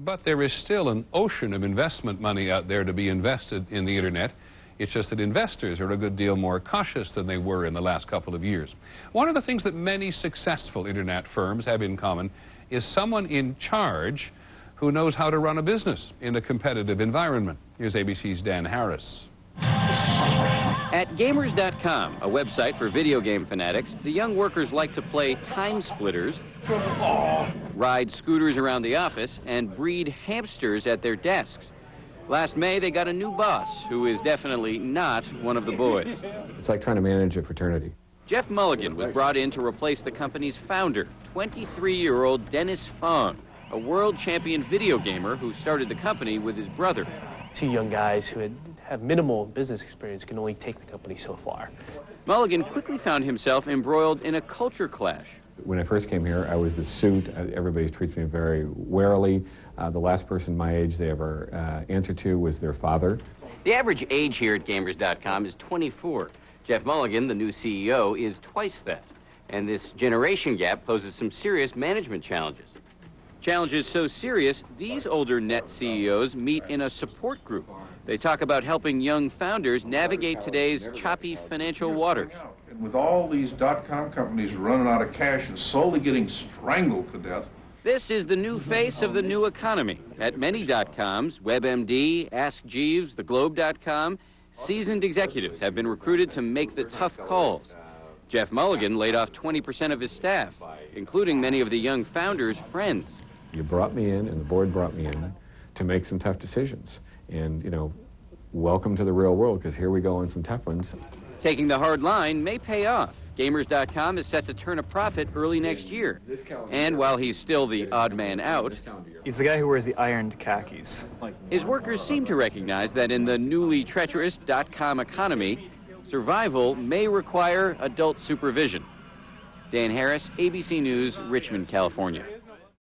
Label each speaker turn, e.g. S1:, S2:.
S1: But there is still an ocean of investment money out there to be invested in the Internet. It's just that investors are a good deal more cautious than they were in the last couple of years. One of the things that many successful Internet firms have in common is someone in charge who knows how to run a business in a competitive environment. Here's ABC's Dan Harris.
S2: At Gamers.com, a website for video game fanatics, the young workers like to play time splitters, ride scooters around the office, and breed hamsters at their desks. Last May, they got a new boss, who is definitely not one of the boys.
S3: It's like trying to manage a fraternity.
S2: Jeff Mulligan was brought in to replace the company's founder, 23-year-old Dennis Fong, a world champion video gamer who started the company with his brother.
S4: Two young guys who have minimal business experience can only take the company so far.
S2: Mulligan quickly found himself embroiled in a culture clash.
S3: When I first came here, I was the suit. Everybody treats me very warily. The last person my age they ever answered to was their father.
S2: The average age here at Gamers.com is 24. Jeff Mulligan, the new CEO, is twice that. And this generation gap poses some serious management challenges. Challenges so serious, these older net CEOs meet in a support group. They talk about helping young founders navigate today's choppy financial waters.
S5: And with all these dot-com companies running out of cash and slowly getting strangled to death.
S2: This is the new face of the new economy. At many dot-coms, WebMD, Ask Jeeves, TheGlobe.com, seasoned executives have been recruited to make the tough calls. Jeff Mulligan laid off 20% of his staff, including many of the young founders' friends.
S3: You brought me in, and the board brought me in to make some tough decisions. And, you know, welcome to the real world, because here we go on some tough ones.
S2: Taking the hard line may pay off. Gamers.com is set to turn a profit early next year. And while he's still the odd man out,
S6: he's the guy who wears the ironed khakis.
S2: His workers seem to recognize that in the newly treacherous dot-com economy, survival may require adult supervision. Dan Harris, ABC News, Richmond, California.